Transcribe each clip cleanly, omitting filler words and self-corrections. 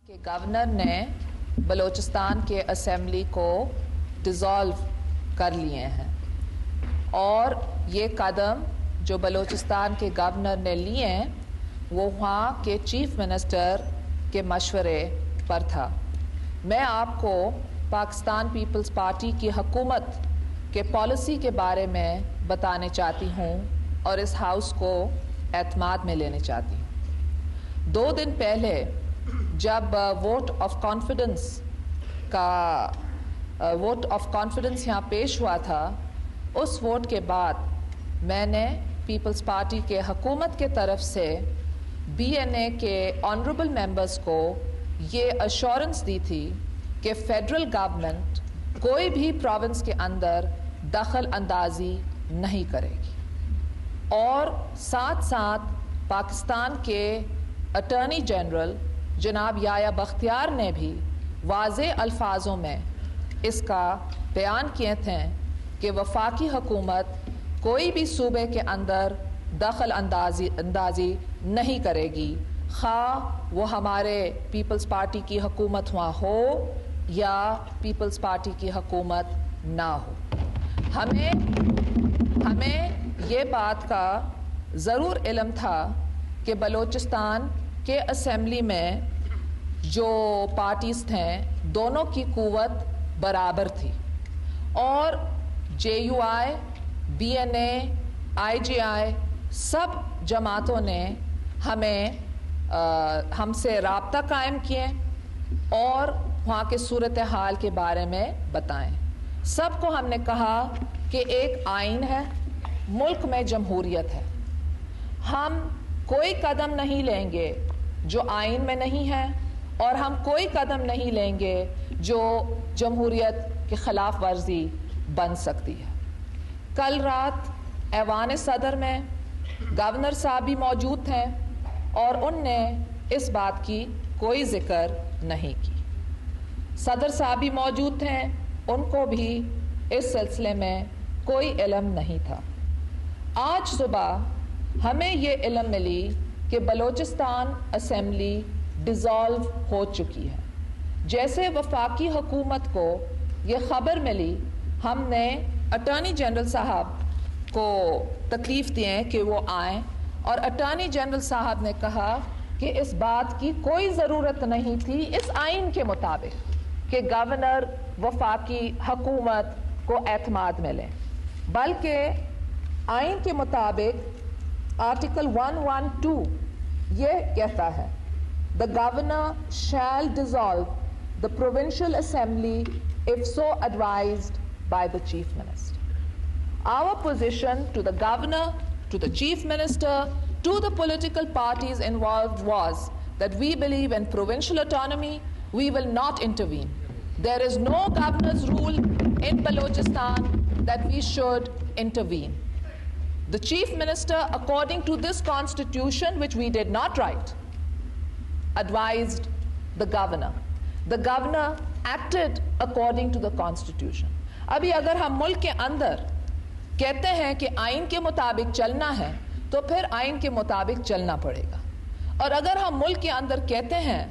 کہ گورنر نے بلوچستان کے اسمبلی کو ڈیزالو کر لیے ہیں اور یہ قدم جو بلوچستان کے گورنر نے لیے ہیں وہ وہاں کے چیف منسٹر کے مشورے پر تھا. میں آپ کو پاکستان پیپلز پارٹی کی حکومت کے پالیسی کے بارے میں بتانے چاہتی ہوں اور اس ہاؤس کو اعتماد میں لینے چاہتی ہوں. 2 دن پہلے جب ووٹ آف کانفیڈنس یہاں پیش ہوا تھا، اس ووٹ کے بعد میں نے پیپلز پارٹی کے حکومت کے طرف سے بی این اے کے آنریبل ممبرز کو یہ ایشورنس دی تھی کہ فیڈرل گورنمنٹ کوئی بھی پروونس کے اندر دخل اندازی نہیں کرے گی، اور ساتھ ساتھ پاکستان کے اٹارنی جنرل جناب یحییٰ بختیار نے بھی واضح الفاظوں میں اس کا بیان کیے تھے کہ وفاقی حکومت کوئی بھی صوبے کے اندر دخل اندازی نہیں کرے گی، خواہ وہ ہمارے پیپلز پارٹی کی حکومت وہاں ہو یا پیپلز پارٹی کی حکومت نہ ہو. ہمیں یہ بات کا ضرور علم تھا کہ بلوچستان کے اسمبلی میں جو پارٹیز تھیں دونوں کی قوت برابر تھی، اور جے U I, be N a, I J I سب جماعتوں نے ہم سے رابطہ قائم کیے اور وہاں کے صورتحال کے بارے میں بتائیں. سب کو ہم نے کہا کہ ایک آئین ہے، ملک میں جمہوریت ہے، ہم کوئی قدم نہیں لیں گے جو آئین میں نہیں ہے، اور ہم کوئی قدم نہیں لیں گے جو جمہوریت کے خلاف ورزی بن سکتی ہے. کل رات ایوان صدر میں گورنر صاحب بھی موجود تھے اور ان نے اس بات کی کوئی ذکر نہیں کی. صدر صاحب بھی موجود تھے، ان کو بھی اس سلسلے میں کوئی علم نہیں تھا. آج صبح ہمیں یہ علم ملی کہ بلوچستان اسمبلی ڈیزالو ہو چکی ہے. جیسے وفاقی حکومت کو یہ خبر ملی، ہم نے اٹارنی جنرل صاحب کو تکلیف دیے کہ وہ آئیں، اور اٹارنی جنرل صاحب نے کہا کہ اس بات کی کوئی ضرورت نہیں تھی اس آئین کے مطابق کہ گورنر وفاقی حکومت کو اعتماد میں لیں، بلکہ آئین کے مطابق آرٹیکل 112 یہ کہتا ہے The governor shall dissolve the provincial assembly if so advised by the chief minister. Our position to the governor, to the chief minister, to the political parties involved was that we believe in provincial autonomy. We will not intervene. There is no governor's rule in Balochistan that we should intervene. The chief minister, according to this constitution, which we did not write, advised the governor. The governor acted according to the constitution. ابھی اگر ہم ملک کے اندر کہتے ہیں کہ آئین کے مطابق چلنا ہے تو پھر آئین کے مطابق چلنا پڑے گا، اور اگر ہم ملک کے اندر کہتے ہیں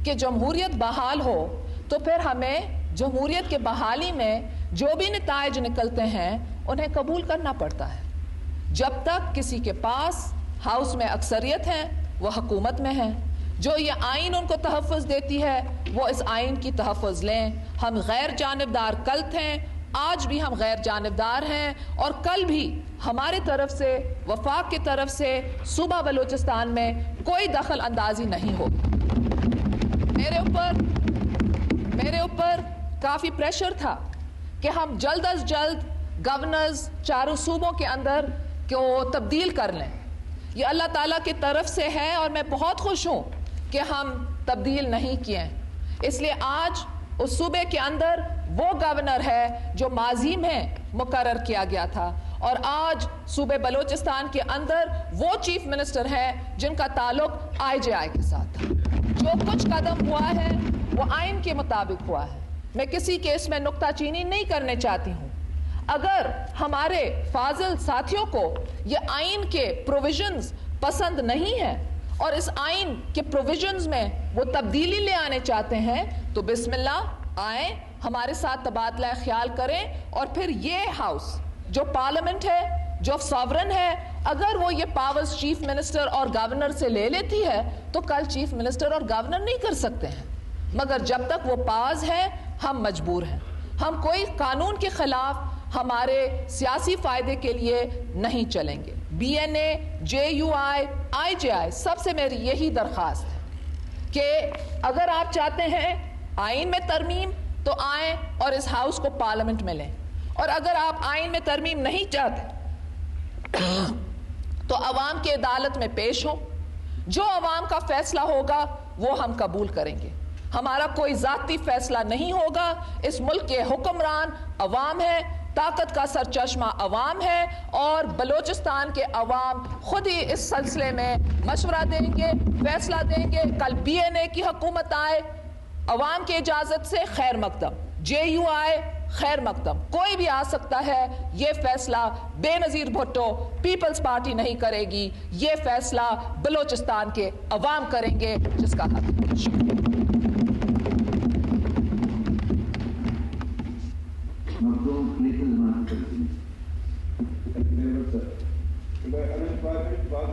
کہ جمہوریت بحال ہو تو پھر ہمیں جمہوریت کے بحالی میں جو بھی نتائج نکلتے ہیں انہیں قبول کرنا پڑتا ہے. جب تک کسی کے پاس ہاؤس میں اکثریت ہے وہ حکومت میں ہے، جو یہ آئین ان کو تحفظ دیتی ہے وہ اس آئین کی تحفظ لیں. ہم غیر جانبدار کل تھے، آج بھی ہم غیر جانبدار ہیں، اور کل بھی ہمارے طرف سے، وفاق کی طرف سے صوبہ بلوچستان میں کوئی دخل اندازی نہیں ہوگی. میرے اوپر کافی پریشر تھا کہ ہم جلد از جلد گورنرز چاروں صوبوں کے اندر کو تبدیل کر لیں. یہ اللہ تعالیٰ کی طرف سے ہے اور میں بہت خوش ہوں کہ ہم تبدیل نہیں کیے. اس لیے آج اس صوبے کے اندر وہ گورنر ہے جو ماضی میں مقرر کیا گیا تھا، اور آج صوبے بلوچستان کے اندر وہ چیف منسٹر ہے جن کا تعلق آئی جے آئی کے ساتھ تھا. جو کچھ قدم ہوا ہے وہ آئین کے مطابق ہوا ہے. میں کسی کیس میں نکتہ چینی نہیں کرنے چاہتی ہوں. اگر ہمارے فاضل ساتھیوں کو یہ آئین کے پروویژنز پسند نہیں ہیں اور اس آئین کے پروویژنز میں وہ تبدیلی لے آنے چاہتے ہیں تو بسم اللہ آئیں, ہمارے ساتھ تبادلہ خیال کریں, اور پھر یہ ہاؤس جو پارلیمنٹ ہے, جو ساورن ہے, اگر وہ یہ پاورز چیف منسٹر اور گورنر سے لے لیتی ہے تو کل چیف منسٹر اور گورنر نہیں کر سکتے ہیں. مگر جب تک وہ پاورز ہیں ہم مجبور ہیں, ہم کوئی قانون کے خلاف ہمارے سیاسی فائدے کے لیے نہیں چلیں گے. B N A, J U I, I J I, سب سے میری یہی درخواست ہے کہ اگر آپ چاہتے ہیں آئین میں ترمیم تو آئیں اور اس ہاؤس کو پارلیمنٹ میں لیں, اور اگر آپ آئین میں ترمیم نہیں چاہتے تو عوام کی عدالت میں پیش ہوں, جو عوام کا فیصلہ ہوگا وہ ہم قبول کریں گے. ہمارا کوئی ذاتی فیصلہ نہیں ہوگا, اس ملک کے حکمران عوام ہے, طاقت کا سرچشمہ عوام ہے, اور بلوچستان کے عوام خود ہی اس سلسلے میں مشورہ دیں گے, فیصلہ دیں گے. کل بی این اے کی حکومت آئے عوام کی اجازت سے خیر مقدم, جے یو آئے خیر مقدم, کوئی بھی آ سکتا ہے. یہ فیصلہ بے نظیر بھٹو پیپلز پارٹی نہیں کرے گی, یہ فیصلہ بلوچستان کے عوام کریں گے جس کا حق ہے. شکریہ.